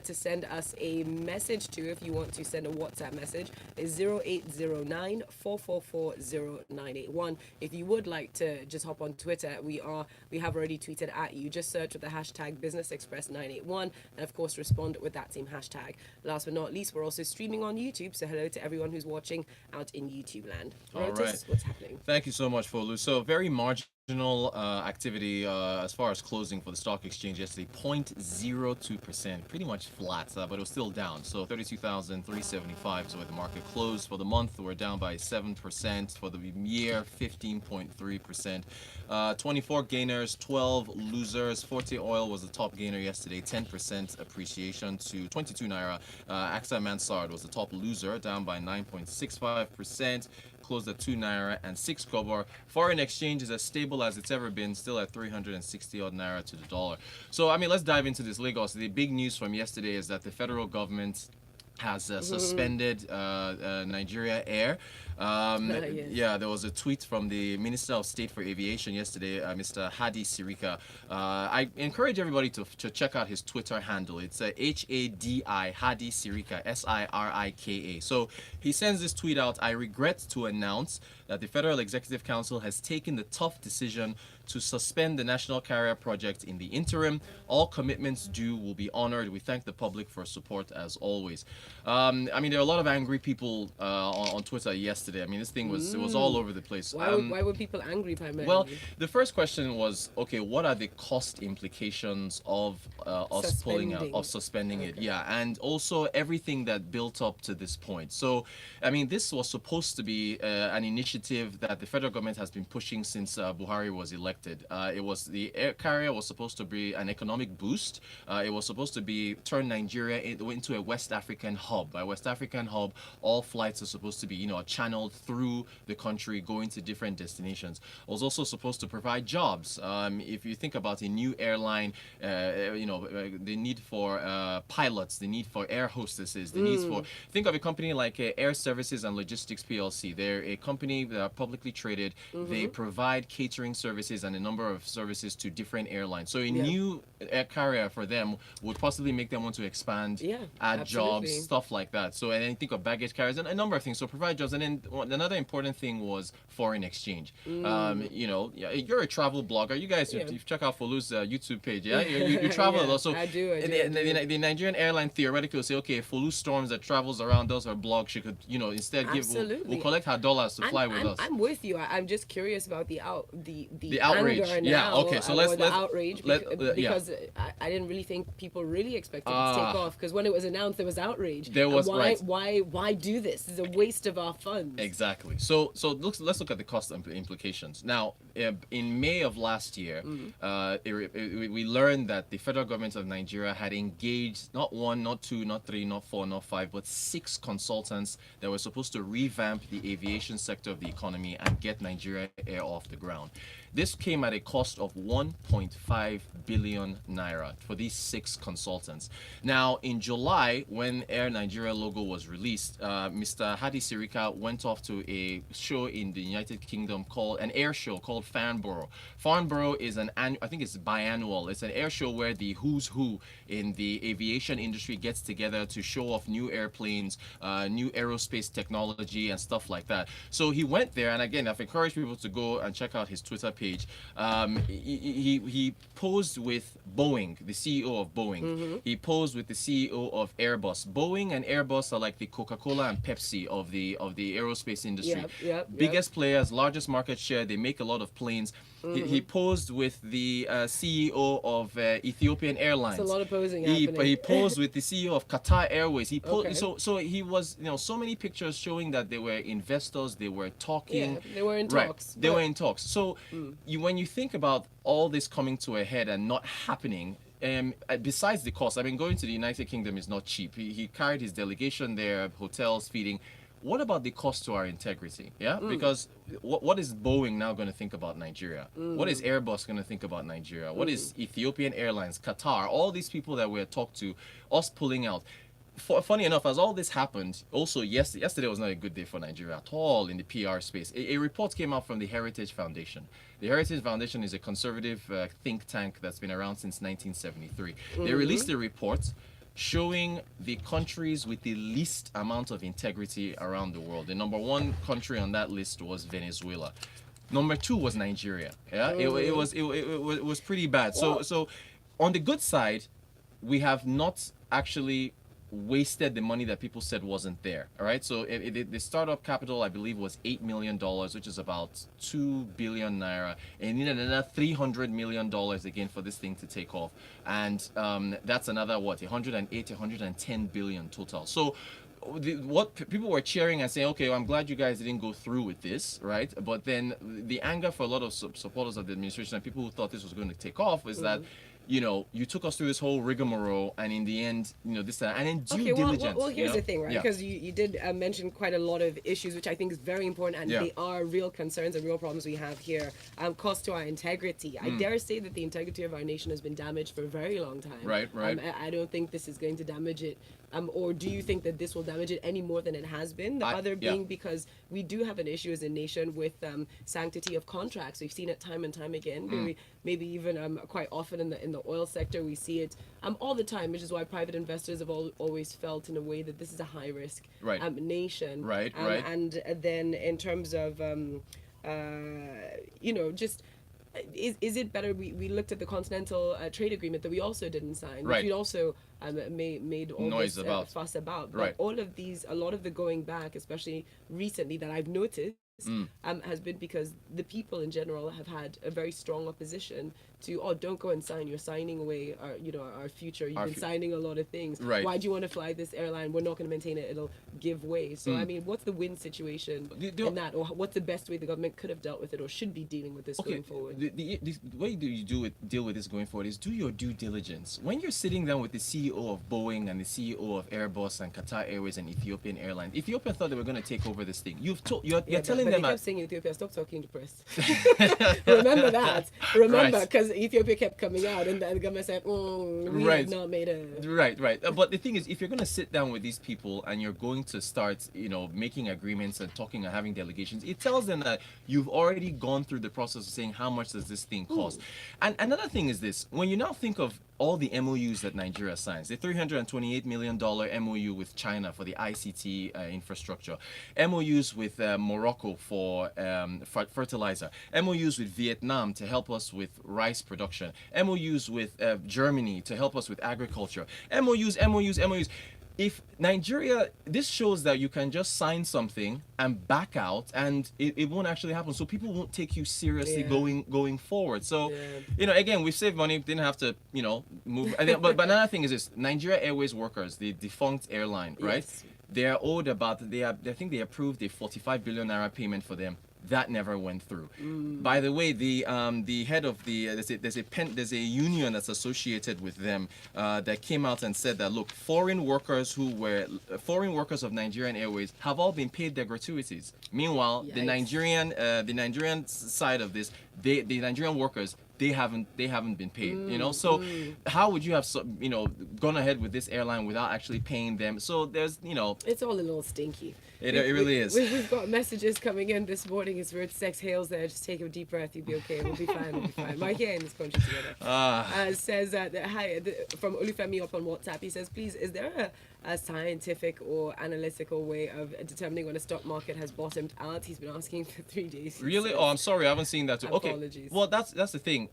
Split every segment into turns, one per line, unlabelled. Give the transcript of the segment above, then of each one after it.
to send us a message to, if you want to send a WhatsApp message, is 0809 444 0981. If you would like to just hop on Twitter, we have already tweeted at you. Just search with the hashtag Business Express 981, and of course respond with that same hashtag. Last but not least, we're also streaming on YouTube, so hello to everyone who's watching out in YouTube land. Rotus,
All right.
what's happening?
Thank you so much, Folu. So very marginal activity as far as closing for the stock exchange yesterday, 0.02%, pretty much flat, but it was still down. So 32,375 is where the market closed. For the month, we're down by 7%. For the year, 15.3%. 24 gainers, 12 losers. Forte Oil was the top gainer yesterday, 10% appreciation to 22 naira. AXA Mansard was the top loser, down by 9.65%. Closed at 2 naira and 6 kobo. Foreign exchange is as stable as it's ever been, still at 360 odd naira to the dollar. So, I mean, let's dive into this. Lagos, the big news from yesterday is that the federal government has suspended Nigeria Air.
Yes.
Yeah, there was a tweet from the Minister of State for Aviation yesterday, Mr. Hadi Sirika. I encourage everybody to check out his Twitter handle. It's Hadi Hadi Sirika, Sirika. So he sends this tweet out: I regret to announce that the Federal Executive Council has taken the tough decision to suspend the National Carrier Project in the interim. All commitments due will be honored. We thank the public for support as always. I mean, there are a lot of angry people on Twitter yesterday. I mean, this thing was it was all over the place.
Why were people angry primarily?
Well, the first question was, okay, what are the cost implications of us pulling out, of suspending it? Yeah, and also everything that built up to this point. So, I mean, this was supposed to be an initiative that the federal government has been pushing since Buhari was elected. It was the air carrier was supposed to be an economic boost. It was supposed to be turn Nigeria into a West African hub. By West African hub, all flights are supposed to be, channeled through the country, going to different destinations. It was also supposed to provide jobs. If you think about a new airline, the need for pilots, the need for air hostesses, the need for, think of a company like Air Services and Logistics PLC. They're a company that are publicly traded. They provide catering services and a number of services to different airlines. So a new air carrier for them would possibly make them want to expand, add jobs, stuff like that. So, and then think of baggage carriers and a number of things. So provide jobs. And then another important thing was foreign exchange. You're a travel blogger. You guys, you check out Folu's YouTube page. Yeah, you travel a lot. So
I do.
The Nigerian airline theoretically will say, okay, Folu Storms that travels around does her blog. She could, instead we'll collect her dollars to fly with us.
I'm with you. I'm just curious about the outrage.
Anger now, okay. So let's
outrage because I didn't really think people really expected it to take off, because when it was announced there was outrage.
There was
why do this? This is a waste of our funds.
Exactly. So let's look at the cost implications. Now, in May of last year, we learned that the federal government of Nigeria had engaged not one, not two, not three, not four, not five, but 6 consultants that were supposed to revamp the aviation sector of the economy and get Nigeria Air off the ground. This came at a cost of 1.5 billion naira for these 6 consultants. Now, in July, when Air Nigeria logo was released, Mr. Hadi Sirika went off to a show in the United Kingdom called an air show called Farnborough. Farnborough is I think it's biannual. It's an air show where the who's who in the aviation industry gets together to show off new airplanes, new aerospace technology, and stuff like that. So he went there, and again, I've encouraged people to go and check out his Twitter page. He posed with Boeing, the CEO of Boeing. He posed with the CEO of Airbus. Boeing and Airbus are like the Coca-Cola and Pepsi of the aerospace industry. Biggest players, largest market share. They make a lot of planes. He posed with the CEO of Ethiopian Airlines.
It's a lot of posing happening.
He posed with the CEO of Qatar Airways. He so he was so many pictures showing that they were investors. They were talking.
Yeah, they were in talks.
They were in talks. So when you think about all this coming to a head and not happening, besides the cost, I mean, going to the United Kingdom is not cheap. He carried his delegation there, hotels, feeding. What about the cost to our integrity? Yeah, because what is Boeing now going to think about Nigeria? What is Airbus going to think about Nigeria? What is Ethiopian Airlines, Qatar, all these people that we're talked to, us pulling out? Funny enough, as all this happened, also yesterday was not a good day for Nigeria at all in the PR space. A report came out from the Heritage Foundation. The Heritage Foundation is a conservative think tank that's been around since 1973. They released a report showing the countries with the least amount of integrity around the world. The number one country on that list was Venezuela. Number two was Nigeria. Yeah, it was pretty bad. So on the good side, we have not actually wasted the money that people said wasn't there. All right. So the startup capital, I believe, was $8 million, which is about 2 billion naira. And you need another $300 million again for this thing to take off. And that's another what, 108, 110 billion total. So what people were cheering and saying, okay, well, I'm glad you guys didn't go through with this, right? But then the anger for a lot of supporters of the administration and people who thought this was going to take off is that, you know, you took us through this whole rigmarole, and in the end, you know, this and in due diligence.
Well, here's the thing, right?
Yeah.
Because you did mention quite a lot of issues, which I think is very important, and they are real concerns and real problems we have here. Cost to our integrity. I dare say that the integrity of our nation has been damaged for a very long time.
Right.
I don't think this is going to damage it. Or do you think that this will damage it any more than it has been? The other being because we do have an issue as a nation with sanctity of contracts. We've seen it time and time again. Maybe even quite often in the oil sector, we see it all the time, which is why private investors have always felt in a way that this is a high risk nation.
Right.
And then in terms of you know, just is it better? We looked at the Continental Trade Agreement that we also didn't sign, which we also made all
noise
this
about.
fuss about. But all of these, a lot of the going back, especially recently, that I've noticed has been because the people in general have had a very strong opposition to, oh, don't go and sign. You're signing away our future. You've been signing a lot of things.
Right.
Why do you want to fly this airline? We're not going to maintain it. It'll give way. So I mean, what's the win situation in that, or what's the best way the government could have dealt with it, or should be dealing with this going forward?
The way you deal with this going forward is do your due diligence. When you're sitting down with the CEO of Boeing and the CEO of Airbus and Qatar Airways and Ethiopian Airlines, Ethiopia thought they were going to take over this thing. You're telling them.
They kept saying Ethiopia, stop talking to press. Remember that. Remember, because Ethiopia kept coming out, and the government said, we have not made a...
Right. But the thing is, if you're going to sit down with these people and you're going to start, making agreements and talking and having delegations, it tells them that you've already gone through the process of saying, how much does this thing cost? And another thing is this, when you now think of all the MOUs that Nigeria signs, the $328 million MOU with China for the ICT infrastructure, MOUs with Morocco for fertilizer, MOUs with Vietnam to help us with rice production, MOUs with Germany to help us with agriculture, MOUs. If Nigeria, this shows that you can just sign something and back out, and it won't actually happen. So people won't take you seriously going forward. So, again, we saved money, didn't have to, move. But another thing is this: Nigeria Airways workers, the defunct airline, right? Yes. They are owed about. I think they approved a 45 billion naira payment for them. That never went through. By the way, the head of there's a union that's associated with them that came out and said that, look, foreign workers of Nigerian Airways have all been paid their gratuities. Meanwhile, the Nigerian side of this, the Nigerian workers, they haven't been paid. So how would you have gone ahead with this airline without actually paying them? So there's
it's all a little stinky.
It really is.
We've got messages coming in this morning. It's Rotus Exhales there. Just take a deep breath. You'll be okay. We'll be fine. We're here in this country together. Says hi from Olufemi up on WhatsApp. He says, please, is there a scientific or analytical way of determining when a stock market has bottomed out? He's been asking for 3 days.
Really? Oh, I'm sorry. I haven't seen that too. Okay.
Apologies.
Well, that's the thing.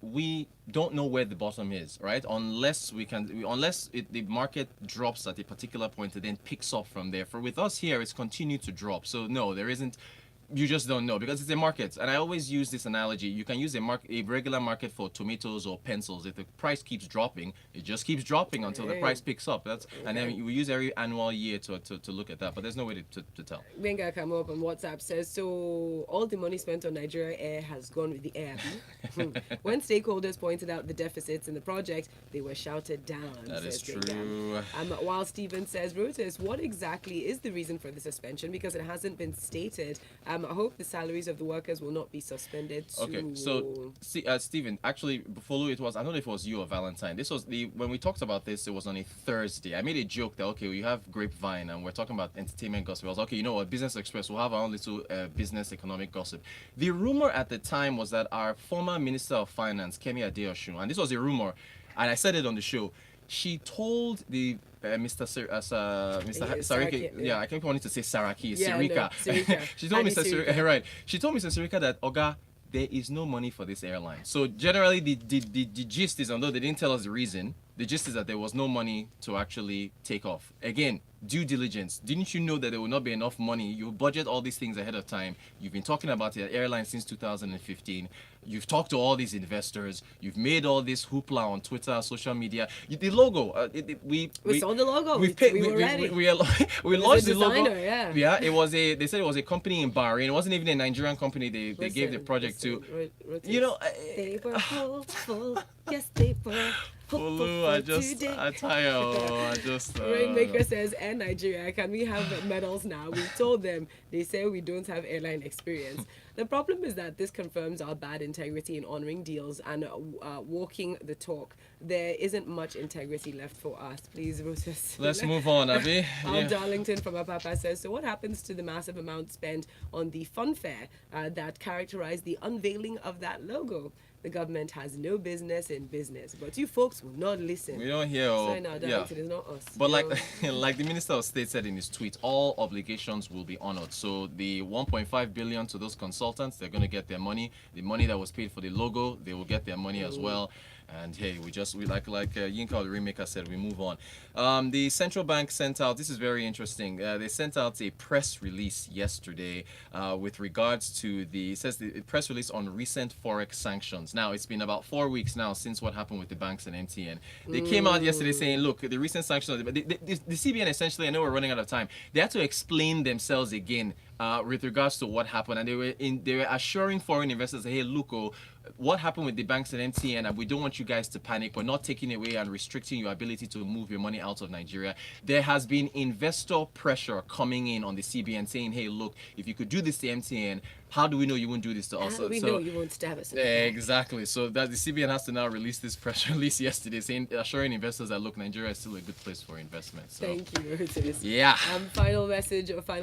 We don't know where the bottom is, right? Unless the market drops at a particular point and then picks up from there. With us here, it's continued to drop. So no, there isn't. You just don't know because it's a market. And I always use this analogy. You can use a regular market for tomatoes or pencils. If the price keeps dropping, it just keeps dropping until the price picks up. And then we use every annual year to look at that. But there's no way to tell.
Wenga come up on WhatsApp says, so all the money spent on Nigeria Air has gone with the air. When stakeholders pointed out the deficits in the project, they were shouted down.
That is true.
While Stephen says, Rotus, what exactly is the reason for the suspension? Because it hasn't been stated. I hope the salaries of the workers will not be suspended soon.
Okay, so Stephen, actually, Folu, I don't know if it was you or Valentine. This was when we talked about this, it was on a Thursday. I made a joke that, okay, we have Grapevine and we're talking about entertainment gossip. I was like, okay, you know what, Business Express, we'll have our own little business economic gossip. The rumor at the time was that our former Minister of Finance, Kemi Adeosun, and this was a rumor, and I said it on the show, she told the Mr.
Saraki,
yeah, I keep wanting to say Saraki,
Yeah,
Sirika.
no, Sirika.
She told
Annie
Mr.
Sirika.
Sirika, right? She told Mr. Sirika that Oga, there is no money for this airline. So generally, the gist is, although they didn't tell us the reason, the gist is that there was no money to actually take off. Again, due diligence. Didn't you know that there will not be enough money? You budget all these things ahead of time. You've been talking about the airline since 2015. You've talked to all these investors. You've made all this hoopla on Twitter, social media. The logo.
We saw the logo.
We
were ready.
We
was
launched
a
the logo.
designer, yeah.
Yeah. It was a. They said it was a company in Bahrain. It wasn't even a Nigerian company. They gave the project to.
Rotus.
You know.
They were hopeful. Yes, they were.
Folu, I tire. I just.
Rainmaker says, Air Nigeria, can we have medals now? We told them. They say we don't have airline experience. The problem is that this confirms our bad integrity in honoring deals and walking the talk. There isn't much integrity left for us. Please, Rotus.
Let's move on, Abby.
Al Darlington from Apapa says, so what happens to the massive amount spent on the funfair that characterized the unveiling of that logo? The government has no business in business, but you folks will not listen.
We don't hear.
So now, Darlington is not us.
But like the Minister of State said in his tweet, all obligations will be honored. So the 1.5 billion to those consultants, they're going to get their money. The money that was paid for the logo, they will get their money as well. And hey, we like Yinka the Rainmaker said, we move on. The central bank sent out, this is very interesting, they sent out a press release yesterday with regards to it says the press release on recent forex sanctions. Now, it's been about 4 weeks now since what happened with the banks and MTN. They came out yesterday saying, look, the recent sanctions, the CBN essentially, I know we're running out of time, they had to explain themselves again with regards to what happened, and they were assuring foreign investors, hey, look, what happened with the banks and MTN, and we don't want you guys to panic. We're not taking away and restricting your ability to move your money out of Nigeria. There has been investor pressure coming in on the CBN saying, hey, look, if you could do this to MTN, how do we know you won't do this to us?
How do we know you won't stab us?
Exactly. So that the CBN has to now release this press release yesterday, saying, assuring investors that, look, Nigeria is still a good place for investment. So.
Thank you, Rotus.
Yeah.
Final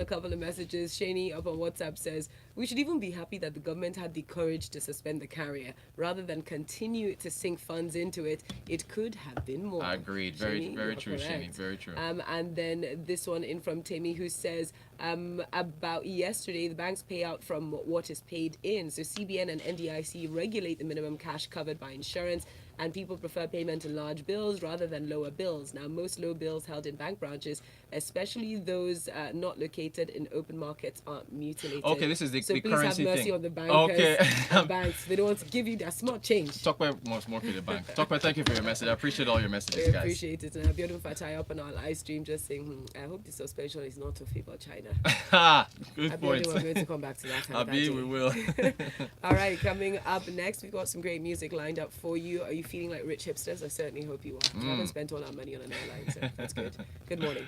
couple of messages. Shani up on WhatsApp says, we should even be happy that the government had the courage to suspend the carrier rather than continue to sink funds into it. It could have been more.
Agreed. Very, very true, Shani. Very true.
And then this one in from Temi, who says, about yesterday, the banks pay out from what is paid in. So CBN and NDIC regulate the minimum cash covered by insurance, and people prefer payment in large bills rather than lower bills. Now, most low bills held in bank branches, especially those not located in open markets, are mutilated.
Okay, this is the
so please
currency
have mercy
thing.
on the bankers and banks. They don't want to give you that small change.
Talk about more to the bank. Talk about, thank you for your message. I appreciate all your messages, guys.
Appreciate it. And Abiodun Fatai up on our live stream just saying, I hope the suspension is not to favor China.
Good point.
We're going to come back to that.
Abi, we will.
All right, coming up next, we've got some great music lined up for you. Are you feeling like rich hipsters? I certainly hope you are. We haven't spent all our money on an airline, so that's good. Good morning.